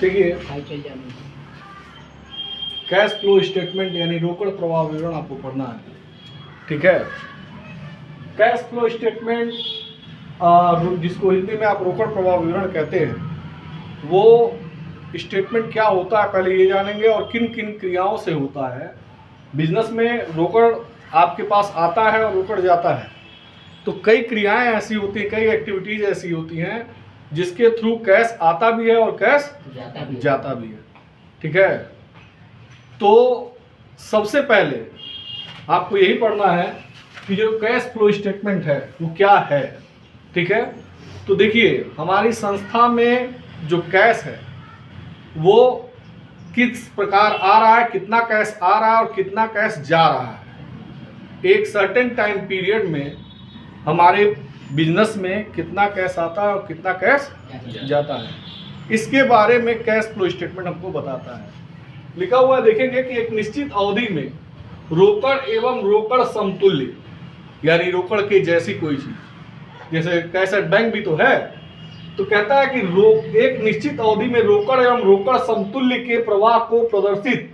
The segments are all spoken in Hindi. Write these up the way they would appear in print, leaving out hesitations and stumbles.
देखिए, कैश फ्लो स्टेटमेंट यानी रोकड़ प्रवाह विवरण आपको पढ़ना है, ठीक है। कैश फ्लो स्टेटमेंट जिसको हिंदी में आप रोकड़ प्रवाह विवरण कहते हैं, वो स्टेटमेंट क्या होता है पहले ये जानेंगे, और किन किन क्रियाओं से होता है। बिजनेस में रोकड़ आपके पास आता है और रोकड़ जाता है, तो कई क्रियाएं ऐसी होती हैं, कई एक्टिविटीज ऐसी होती हैं जिसके थ्रू कैश आता भी है और कैश जाता भी है, ठीक है। तो सबसे पहले आपको यही पढ़ना है कि जो कैश फ्लो स्टेटमेंट है वो क्या है, ठीक है। तो देखिए, हमारी संस्था में जो कैश है वो किस प्रकार आ रहा है, कितना कैश आ रहा है और कितना कैश जा रहा है। एक सर्टेन टाइम पीरियड में हमारे बिजनेस में कितना कैश आता है और कितना कैश जाता है, इसके बारे में कैश फ्लो स्टेटमेंट हमको बताता है। लिखा हुआ देखेंगे कि एक निश्चित अवधि में रोकड़ एवं रोकड़ समतुल्य, यानी रोकड़ के जैसी कोई चीज, जैसे कैश एट बैंक भी तो है, तो कहता है कि एक निश्चित अवधि में रोकड़ एवं रोकड़ समतुल्य के प्रवाह को प्रदर्शित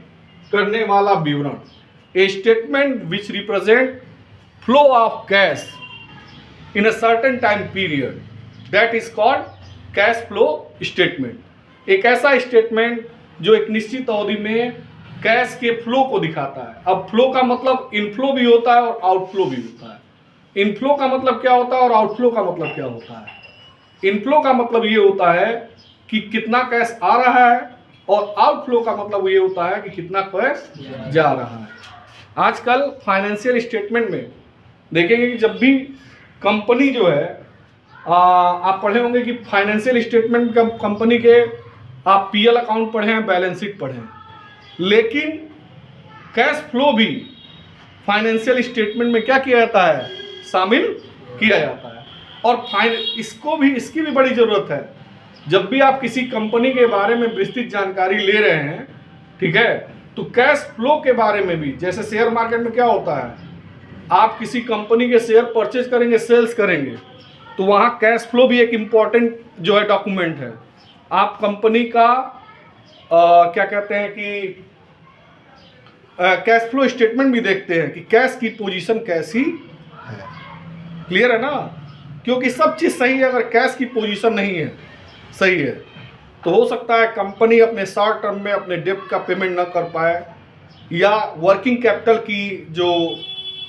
करने वाला विवरण, ए statement which represent flow of cash in a certain time period, that is called cash flow statement. एक ऐसा स्टेटमेंट जो एक निश्चित अवधि में कैश के फ्लो को दिखाता है। अब फ्लो का मतलब इनफ्लो भी होता है और आउटफ्लो भी होता है। इनफ्लो का मतलब क्या होता है और आउटफ्लो का मतलब क्या होता है। इनफ्लो का मतलब ये होता है कि कितना कैश आ रहा है, और आउटफ्लो का मतलब ये होता है कि कितना कैश जा रहा है। आजकल फाइनेंशियल स्टेटमेंट में देखेंगे कि जब भी कंपनी जो है, आप पढ़े होंगे कि फाइनेंशियल स्टेटमेंट कंपनी के आप पीएल अकाउंट पढ़े हैं, बैलेंस शीट पढ़े हैं, लेकिन कैश फ्लो भी फाइनेंशियल स्टेटमेंट में क्या किया जाता है, शामिल किया जाता है। और इसकी भी बड़ी ज़रूरत है। जब भी आप किसी कंपनी के बारे में विस्तृत जानकारी ले रहे हैं, ठीक है, तो कैश फ्लो के बारे में भी, जैसे शेयर मार्केट में क्या होता है, आप किसी कंपनी के शेयर परचेज करेंगे, सेल्स करेंगे, तो वहाँ कैश फ्लो भी एक इम्पॉर्टेंट जो है डॉक्यूमेंट है। आप कंपनी का क्या कहते हैं कि कैश फ्लो स्टेटमेंट भी देखते हैं कि कैश की पोजीशन कैसी है। क्लियर है ना, क्योंकि सब चीज़ सही है, अगर कैश की पोजीशन नहीं है, सही है, तो हो सकता है कंपनी अपने शॉर्ट टर्म में अपने डेब्ट का पेमेंट ना कर पाए, या वर्किंग कैपिटल की जो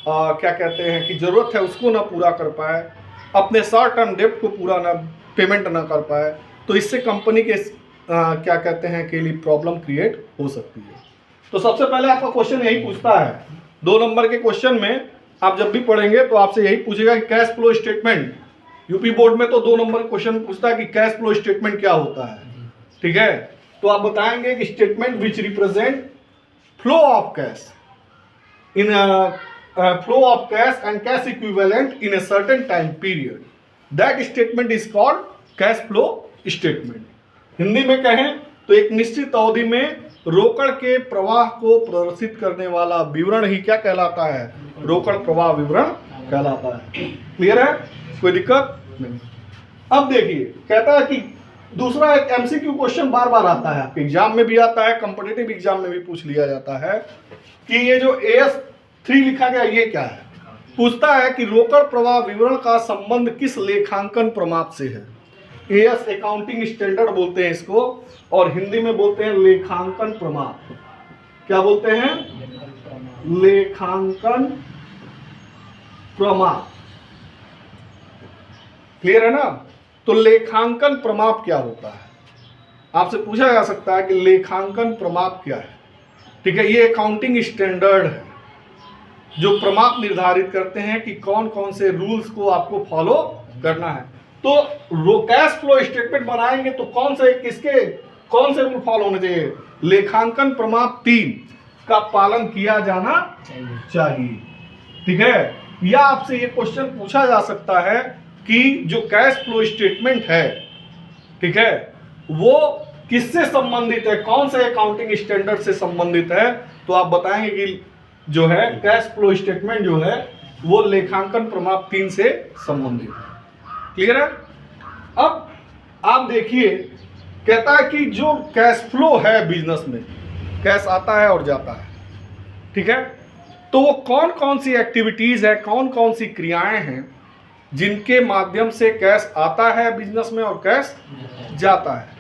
क्या कहते हैं कि ज़रूरत है उसको ना पूरा कर पाए, अपने शॉर्ट टर्म डेब्ट को पूरा ना पेमेंट ना कर पाए, तो इससे कंपनी के क्या कहते हैं के लिए प्रॉब्लम क्रिएट हो सकती है। तो सबसे पहले आपका क्वेश्चन यही पूछता है, 2 नंबर के क्वेश्चन में आप जब भी पढ़ेंगे तो आपसे यही पूछेगा कि cash flow statement, UP board में तो 2 नंबर क्वेश्चन पूछता है कि कैश फ्लो स्टेटमेंट क्या होता है, ठीक है। तो आप बताएंगे कि statement which represent flow of cash in flow of cash and cash equivalent in a certain time period, that statement is called cash flow statement. Hindi में कहें तो एक निश्चित अवधि में रोकड़ के प्रवाह को प्रदर्शित करने वाला विवरण ही क्या कहलाता है, रोकड़ प्रवाह विवरण कहलाता है। क्लियर है, कोई दिक्कत नहीं। अब देखिए, कहता है कि दूसरा एक एमसीक्यू क्वेश्चन बार बार आता है, आपके एग्जाम में भी आता है, कॉम्पिटिटिव एग्जाम में भी पूछ लिया जाता है कि ये जो AS3 लिखा गया ये क्या है। पूछता है कि रोकड़ प्रवाह विवरण का संबंध किस लेखांकन प्रमाप से है। AS अकाउंटिंग स्टैंडर्ड बोलते हैं इसको, और हिंदी में बोलते हैं लेखांकन प्रमाप। क्या बोलते हैं, लेखांकन प्रमाप। क्लियर है ना। तो लेखांकन प्रमाप क्या होता है, आपसे पूछा जा सकता है कि लेखांकन प्रमाप क्या है, ठीक है। ये अकाउंटिंग स्टैंडर्ड है जो प्रमाप निर्धारित करते हैं कि कौन कौन से रूल्स को आपको फॉलो करना है। तो कैश फ्लो स्टेटमेंट बनाएंगे तो कौन से रूल फॉलो होने चाहिए, लेखांकन प्रमाप 3 का पालन किया जाना चाहिए, ठीक है। या आपसे ये क्वेश्चन पूछा जा सकता है कि जो कैश फ्लो स्टेटमेंट है, ठीक है, वो किससे संबंधित है, कौन से अकाउंटिंग स्टैंडर्ड से संबंधित है। तो आप बताएंगे कि जो है कैश फ्लो स्टेटमेंट जो है वो लेखांकन प्रमाण 3 से संबंधित है। क्लियर है? अब आप देखिए, कहता है कि जो कैश फ्लो है बिजनेस में, कैश आता है और जाता है, ठीक है, तो वो कौन कौन सी एक्टिविटीज है, कौन कौन सी क्रियाएं हैं जिनके माध्यम से कैश आता है बिजनेस में और कैश जाता है।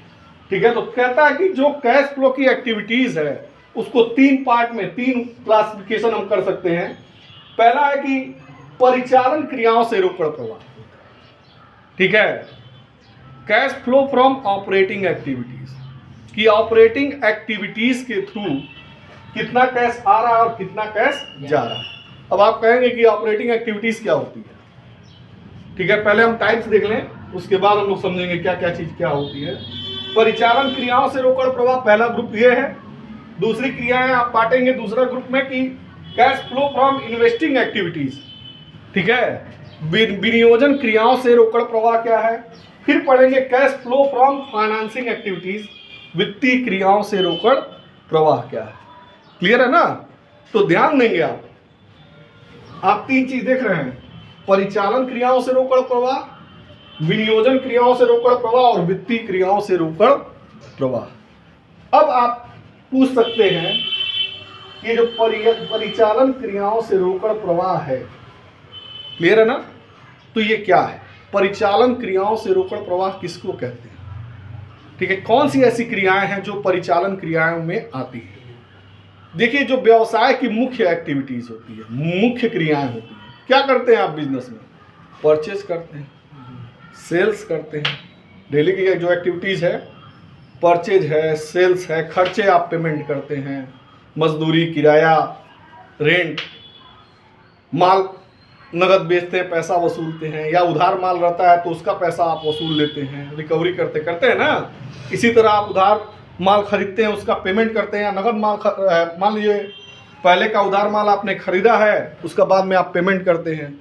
ठीक है, तो कहता है कि जो कैश फ्लो की एक्टिविटीज है उसको 3 पार्ट में 3 क्लासिफिकेशन हम कर सकते हैं। पहला है कि परिचालन क्रियाओं से रोकड़ प्रवाह, ठीक है, cash flow from operating activities, कि ऑपरेटिंग एक्टिविटीज के थ्रू कितना कैश आ रहा है और कितना कैश जा रहा है। अब आप कहेंगे कि ऑपरेटिंग एक्टिविटीज क्या होती है, ठीक है, पहले हम टाइप्स देख लें, उसके बाद हम लोग समझेंगे क्या क्या चीज क्या होती है। परिचालन क्रियाओं से रोकड़ प्रवाह पहला ग्रुप ये है। दूसरी क्रियाएं आप बांटेंगे दूसरा ग्रुप में कि cash flow from investing activities, ठीक है, विनियोजन क्रियाओं से रोकड़ प्रवाह क्या है। फिर पढ़ेंगे cash flow from financing activities, वित्तीय क्रियाओं से रोकड़ प्रवाह क्या है। क्लियर है ना? तो ध्यान देंगे आप 3 चीज देख रहे हैं, परिचालन क्रियाओं से रोकड़ प्रवाह, विनियोजन क्रियाओं से रोकड़ प्रवाह और वित्तीय क्रियाओं से रोकड़ प्रवाह। अब आप पूछ सकते हैं कि जो परिचालन क्रियाओं से रोकड़ प्रवाह है, क्लियर है ना, तो ये क्या है? परिचालन क्रियाओं से रोकड़ प्रवाह किसको कहते हैं? ठीक है, कौन सी ऐसी क्रियाएं हैं जो परिचालन क्रियाओं में आती है? देखिए, जो व्यवसाय की मुख्य एक्टिविटीज होती है, मुख्य क्रियाएं होती हैं, क्या करते हैं आप बिजनेस में? परचेज करते हैं, सेल्स करते हैं, डेली की जो एक्टिविटीज है, परचेज है, सेल्स है, खर्चे आप पेमेंट करते हैं, मजदूरी, किराया, रेंट, माल नगद बेचते हैं, पैसा वसूलते हैं, या उधार माल रहता है तो उसका पैसा आप वसूल लेते हैं, रिकवरी करते हैं ना। इसी तरह आप उधार माल खरीदते हैं, उसका पेमेंट करते हैं, या नगद माल मान लीजिए पहले का उधार माल आपने खरीदा है, उसका बाद में आप पेमेंट करते हैं,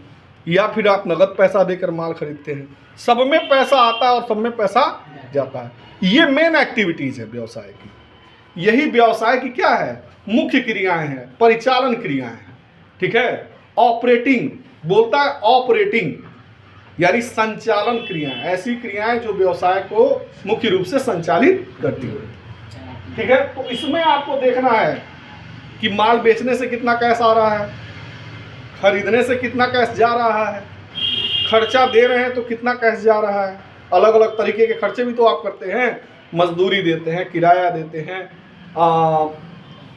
या फिर आप नगद पैसा देकर माल खरीदते हैं। सब में पैसा आता है और सब में पैसा जाता है। ये मेन एक्टिविटीज है व्यवसाय की। यही व्यवसाय की क्या है? मुख्य क्रियाएं हैं, परिचालन क्रियाएं हैं, ठीक है। ऑपरेटिंग बोलता है, ऑपरेटिंग यानी संचालन क्रियाएं, ऐसी क्रियाएं जो व्यवसाय को मुख्य रूप से संचालित करती है, ठीक है। तो इसमें आपको देखना है कि माल बेचने से कितना कैश आ रहा है, खरीदने से कितना कैश जा रहा है, खर्चा दे रहे हैं तो कितना कैश जा रहा है। अलग अलग तरीके के खर्चे भी तो आप करते हैं, मजदूरी देते हैं, किराया देते हैं,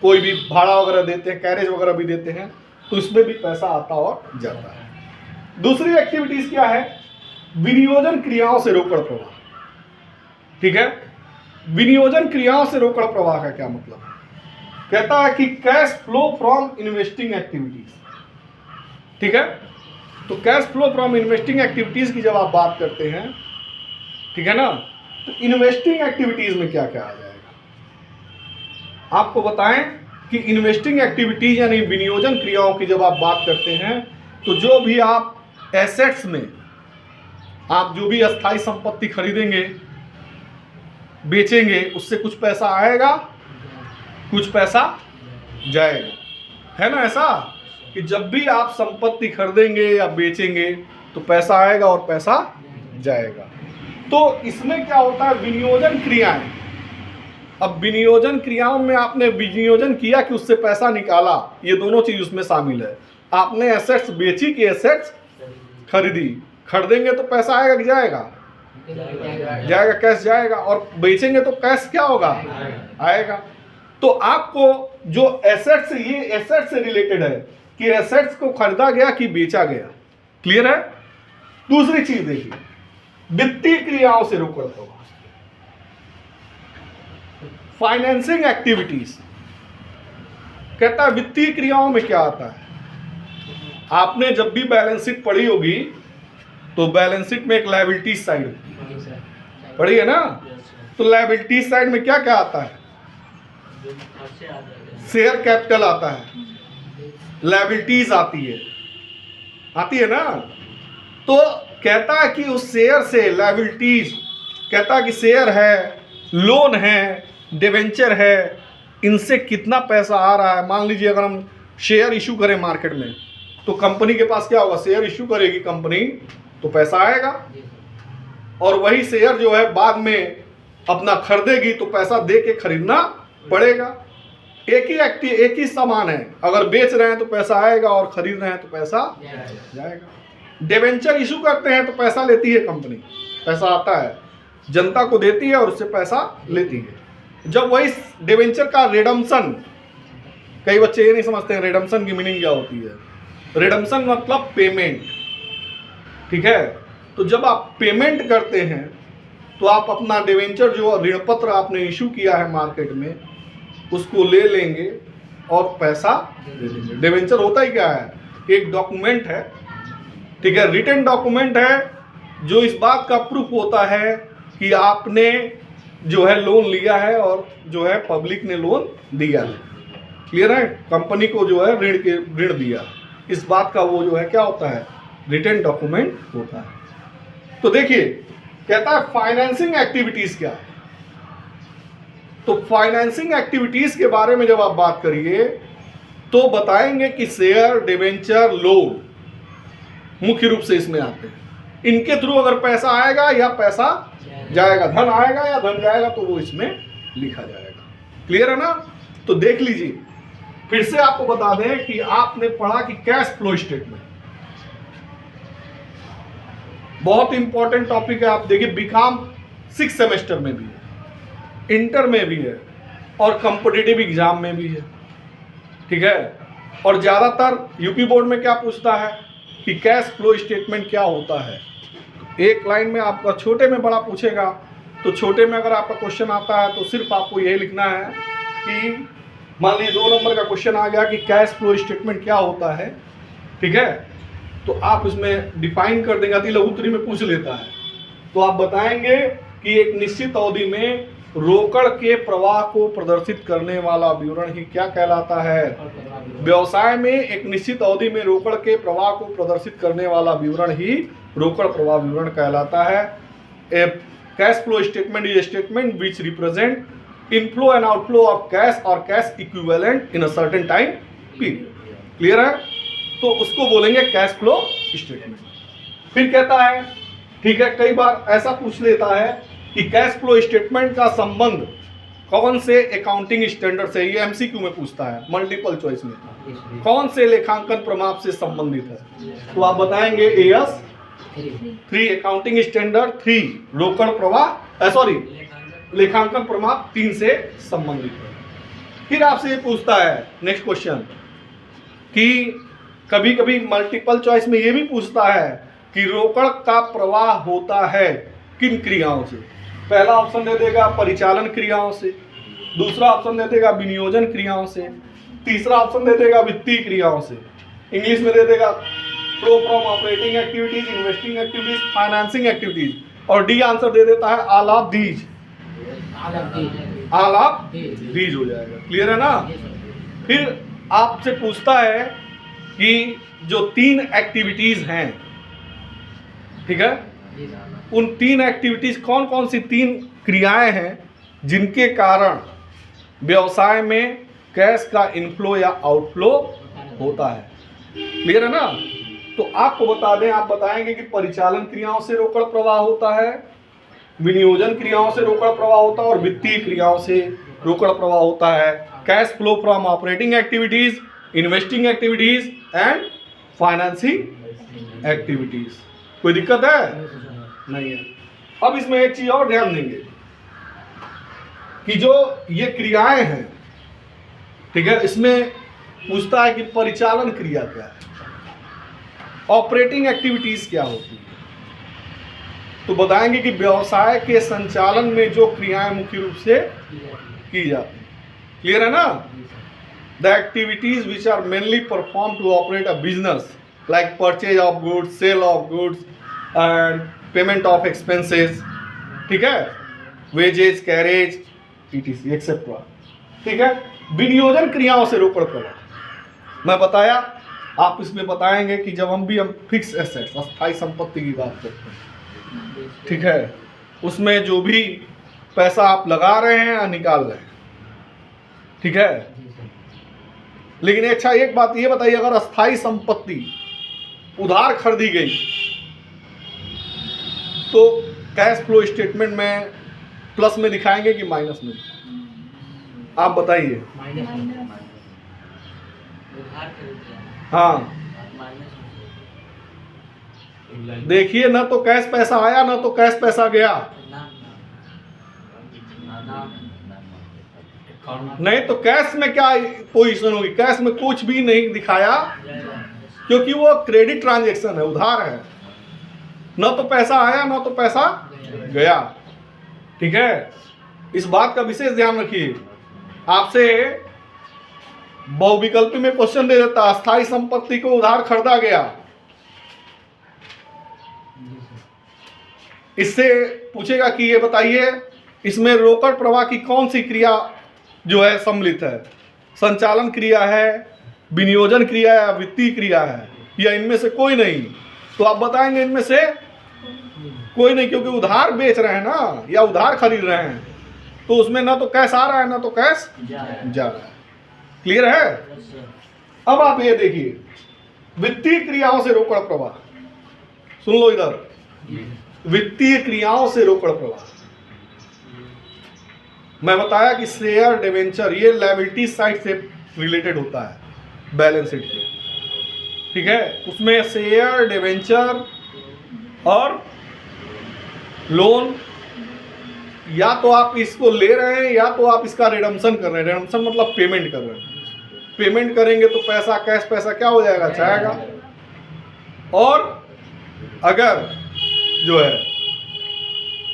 कोई भी भाड़ा वगैरह देते हैं, कैरेज वगैरह भी देते हैं, तो इसमें भी पैसा आता और जाता है। दूसरी एक्टिविटीज क्या है? विनियोजन क्रियाओं से रोकड़ प्रवाह, ठीक है। विनियोजन क्रियाओं से रोकड़ प्रवाह का क्या मतलब है? कहता है कि cash flow from investing activities, ठीक है। तो cash flow from investing activities की जब आप बात करते हैं, ठीक है ना, तो इन्वेस्टिंग एक्टिविटीज में क्या क्या आ जाएगा? आपको बताएं कि इन्वेस्टिंग एक्टिविटीज यानी विनियोजन क्रियाओं की जब आप बात करते हैं, तो जो भी आप एसेट्स में आप जो भी अस्थाई संपत्ति खरीदेंगे, बेचेंगे, उससे कुछ पैसा आएगा, कुछ पैसा जाएगा, है ना। ऐसा कि जब भी आप संपत्ति खरीदेंगे या बेचेंगे तो पैसा आएगा और पैसा जाएगा। तो इसमें क्या होता है? विनियोजन क्रियाएं। अब विनियोजन क्रियाओं में आपने विनियोजन किया कि उससे पैसा निकाला, ये दोनों चीज उसमें शामिल है। आपने एसेट्स बेची कि एसेट्स खरीदी, खरीदेंगे तो पैसा आएगा कि जाएगा? जाएगा, कैश जाएगा। और बेचेंगे तो कैश क्या होगा? आएगा। तो आपको जो एसेट्स, ये एसेट्स से रिलेटेड है कि एसेट्स को खरीदा गया कि बेचा गया। क्लियर है? दूसरी चीज देखिए, वित्तीय क्रियाओं से रोकड़ प्रवाह, फाइनेंसिंग एक्टिविटीज। कहता है वित्तीय क्रियाओं में क्या आता है? आपने जब भी बैलेंस शीट पढ़ी होगी तो बैलेंस शीट में एक लायबिलिटीज साइड पढ़ी है ना, तो लायबिलिटीज साइड में क्या क्या आता है? शेयर कैपिटल आता है, लायबिलिटीज आती है ना। तो कहता है कि उस शेयर से लायबिलिटीज, कहता है कि शेयर है, लोन है, डिवेंचर है, इनसे कितना पैसा आ रहा है। मान लीजिए अगर हम शेयर इशू करें मार्केट में, तो कंपनी के पास क्या होगा, शेयर इश्यू करेगी कंपनी तो पैसा आएगा, और वही शेयर जो है बाद में अपना खरीदेगी तो पैसा दे के खरीदना पड़ेगा। एक ही सामान है, अगर बेच रहे हैं तो पैसा आएगा और खरीद रहे हैं तो पैसा जाएगा। डिबेंचर इशू करते हैं तो पैसा लेती है कंपनी, पैसा आता है, जनता को देती है और उससे पैसा लेती है। जब वही डिबेंचर का रिडम्पशन, कई बच्चे ये नहीं समझते हैं रिडम्पशन की मीनिंग क्या होती है। रिडम्पशन मतलब पेमेंट, ठीक है। तो जब आप पेमेंट करते हैं तो आप अपना डिबेंचर जो ऋण पत्र आपने इशू किया है मार्केट में उसको ले लेंगे और पैसा दे देंगे। डिबेंचर होता ही क्या है, एक डॉक्यूमेंट है, ठीक है, रिटन डॉक्यूमेंट है जो इस बात का प्रूफ होता है कि आपने जो है लोन लिया है और जो है पब्लिक ने लोन दिया है। क्लियर है, कंपनी को जो है ऋण दिया, इस बात का वो जो है क्या होता है, रिटन डॉक्यूमेंट होता है। तो देखिए कहता है फाइनेंसिंग एक्टिविटीज क्या है। तो फाइनेंसिंग एक्टिविटीज के बारे में जब आप बात करिए तो बताएंगे कि शेयर, डिबेंचर, लोन मुख्य रूप से इसमें आते हैं। इनके थ्रू अगर पैसा आएगा या पैसा जाएगा, धन आएगा या धन जाएगा, तो वो इसमें लिखा जाएगा। क्लियर है ना। तो देख लीजिए, फिर से आपको बता दें कि आपने पढ़ा कि कैश फ्लो स्टेटमेंट बहुत इंपॉर्टेंट टॉपिक है। आप देखिए बीकॉम 6 सेमेस्टर में भी है, इंटर में भी है और कॉम्पिटिटिव एग्जाम में भी है, ठीक है। और ज़्यादातर यूपी बोर्ड में क्या पूछता है कि कैश फ्लो स्टेटमेंट क्या होता है। एक लाइन में आपका छोटे में बड़ा पूछेगा, तो छोटे में अगर आपका क्वेश्चन आता है तो सिर्फ आपको यही लिखना है कि मान लीजिए 2 नंबर का क्वेश्चन आ गया कि कैश फ्लो स्टेटमेंट क्या होता है, ठीक है, तो आप इसमें डिफाइन कर देंगे। अति लघुत्तरी में पूछ लेता है तो आप बताएंगे कि एक निश्चित अवधि में रोकड़ के प्रवाह को प्रदर्शित करने वाला विवरण ही क्या कहलाता है। व्यवसाय में एक निश्चित अवधि में रोकड़ के प्रवाह को प्रदर्शित करने वाला विवरण ही रोकड़ प्रवाह विवरण कहलाता है। Cash flow statement is statement which represent inflow and outflow of cash और cash equivalent in a certain time period. Clear है, तो उसको बोलेंगे कैश फ्लो स्टेटमेंट। फिर कहता है, ठीक है, कई बार ऐसा पूछ लेता है कि कैश फ्लो स्टेटमेंट का संबंध कौन से अकाउंटिंग स्टैंडर्ड से, ये एमसीक्यू में पूछता है मल्टीपल चॉइस में, कौन से लेखांकन प्रमाप से संबंधित है। तो आप बताएंगे AS 3 अकाउंटिंग स्टैंडर्ड 3 रोकड़ प्रवाह लेखांकन प्रमाप 3 से संबंधित है। फिर आपसे ये पूछता है नेक्स्ट क्वेश्चन कि कभी कभी मल्टीपल चॉइस में ये भी पूछता है कि रोकड़ का प्रवाह होता है किन क्रियाओं से। पहला ऑप्शन दे देगा परिचालन क्रियाओं से, दूसरा ऑप्शन दे देगा विनियोजन क्रियाओं से, तीसरा ऑप्शन दे देगा वित्तीय क्रियाओं से। इंग्लिश में दे देगा flow from operating activities, investing activities, financing activities, और डी आंसर दे देता है all of these, all of these हो जाएगा। क्लियर है ना। फिर आपसे पूछता है कि जो 3 एक्टिविटीज हैं, ठीक है, उन 3 एक्टिविटीज कौन कौन सी 3 क्रियाएं हैं जिनके कारण व्यवसाय में कैश का इनफ्लो या आउटफ्लो होता है। क्लियर है ना। तो आपको बता दें, आप बताएंगे कि परिचालन क्रियाओं से रोकड़ प्रवाह होता है, विनियोजन क्रियाओं से रोकड़ प्रवाह होता है और वित्तीय क्रियाओं से रोकड़ प्रवाह होता है। Cash flow from operating activities, investing activities and financing activities. कोई दिक्कत है? नहीं है। अब इसमें एक चीज और ध्यान देंगे कि जो ये क्रियाएं हैं, ठीक है, इसमें पूछता है कि परिचालन क्रिया क्या है, ऑपरेटिंग एक्टिविटीज क्या होती है। तो बताएंगे कि व्यवसाय के संचालन में जो क्रियाएं मुख्य रूप से की जाती हैं। क्लियर है ना। The activities which are mainly perform to operate a business like purchase of goods, sale of goods and payment of expenses, ठीक है, वेजेज, कैरेज, ETC एक्सेट्रा। ठीक है। विनियोजन क्रियाओं से रोकड़ प्रवाह मैं बताया। आप इसमें बताएंगे कि जब हम फिक्स एसेट्स, अस्थायी संपत्ति की बात करते हैं, ठीक है, उसमें जो भी पैसा आप लगा रहे हैं या निकाल रहे हैं, ठीक है, लेकिन अच्छा एक बात ये बताइए, अगर अस्थाई संपत्ति उधार खरीदी गई तो कैश फ्लो स्टेटमेंट में प्लस में दिखाएंगे कि माइनस में? आप बताइए। हाँ देखिए, ना तो कैश पैसा आया ना तो कैश पैसा गया। नहीं तो कैश में क्या पोजीशन होगी? कैश में कुछ भी नहीं दिखाया, क्योंकि वो क्रेडिट ट्रांजैक्शन है, उधार है। ना तो पैसा आया ना तो पैसा गया। ठीक है, इस बात का विशेष ध्यान रखिए। आपसे बहुविकल्पी में क्वेश्चन दे देता, अस्थाई संपत्ति को उधार खरीदा गया, इससे पूछेगा कि ये बताइए इसमें रोकड़ प्रवाह की कौन सी क्रिया जो है सम्मिलित है? संचालन क्रिया है, विनियोजन क्रिया है, वित्तीय क्रिया है, या इनमें से कोई नहीं? तो आप बताएंगे इनमें से कोई नहीं, क्योंकि उधार बेच रहे हैं ना या उधार खरीद रहे हैं, तो उसमें ना तो कैश आ रहा है ना तो कैश जा रहा है। क्लियर है? अब आप ये देखिए, वित्तीय क्रियाओं से रोकड़ प्रवाह, सुन लो इधर, वित्तीय क्रियाओं से रोकड़ प्रवाह। मैं बताया कि शेयर डिवेंचर ये लायबिलिटी साइड से रिलेटेड होता है बैलेंस शीट पे। ठीक है, उसमें शेयर डिवेंचर और लोन, या तो आप इसको ले रहे हैं या तो आप इसका रिडम्पशन कर रहे हैं। रिडम्पशन मतलब पेमेंट कर रहे हैं। पेमेंट करेंगे तो पैसा, कैश पैसा क्या हो जाएगा? जाएगा। और अगर जो है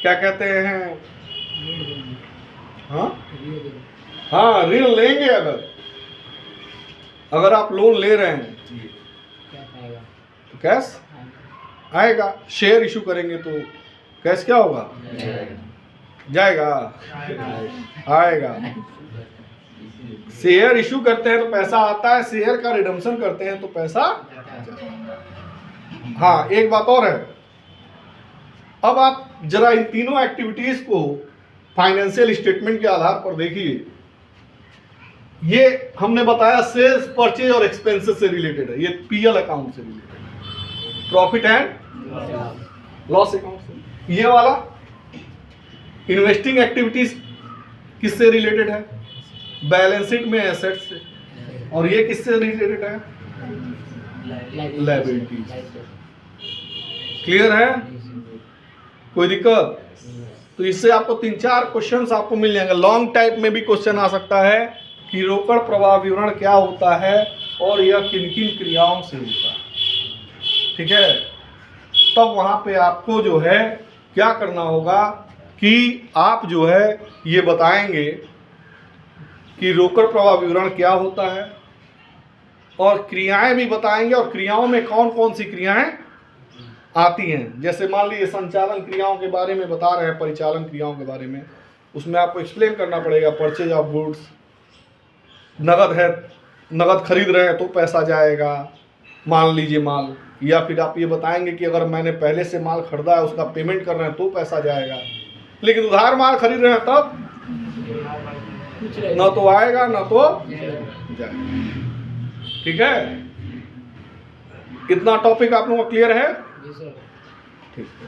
क्या कहते हैं, हाँ ऋण लेंगे, अगर आप लोन ले रहे हैं तो कैश आएगा। शेयर इशू करेंगे तो कैश क्या होगा? जाएगा, आएगा। शेयर इशू करते हैं तो पैसा आता है, शेयर का रिडम्पशन करते हैं तो पैसा। हाँ एक बात और है, अब आप जरा इन तीनों एक्टिविटीज को फाइनेंशियल स्टेटमेंट के आधार पर देखिए। ये हमने बताया सेल्स, परचेज और एक्सपेंसेस से रिलेटेड है, ये पीएल अकाउंट से रिलेटेड है, प्रॉफिट एंड लॉस अकाउंट से। ये वाला इन्वेस्टिंग एक्टिविटीज किससे रिलेटेड है? बैलेंस शीट में एसेट्स से। और ये किससे रिलेटेड है? लायबिलिटीज। क्लियर है? कोई दिक्कत? तो इससे आपको 3-4 क्वेश्चंस आपको मिल जाएंगे। लॉन्ग टाइप में भी क्वेश्चन आ सकता है कि रोकड़ प्रवाह विवरण क्या होता है और यह किन किन क्रियाओं से होता है। ठीक है, तब वहां पे आपको जो है क्या करना होगा कि आप जो है ये बताएंगे कि रोकड़ प्रवाह विवरण क्या होता है, और क्रियाएं भी बताएंगे, और क्रियाओं में कौन कौन सी क्रियाएं आती हैं। जैसे मान लीजिए संचालन क्रियाओं के बारे में बता रहे हैं, परिचालन क्रियाओं के बारे में, उसमें आपको एक्सप्लेन करना पड़ेगा। परचेज ऑफ गुड्स, नगद है, नगद खरीद रहे हैं तो पैसा जाएगा, मान लीजिए माल। या फिर आप ये बताएंगे कि अगर मैंने पहले से माल खरीदा है, उसका पेमेंट कर रहे हैं तो पैसा जाएगा। लेकिन उधार माल खरीद रहे हैं तब ना तो आएगा ना तो जाएगा। ठीक है, कितना टॉपिक आप लोगों को क्लियर है? ठीक है।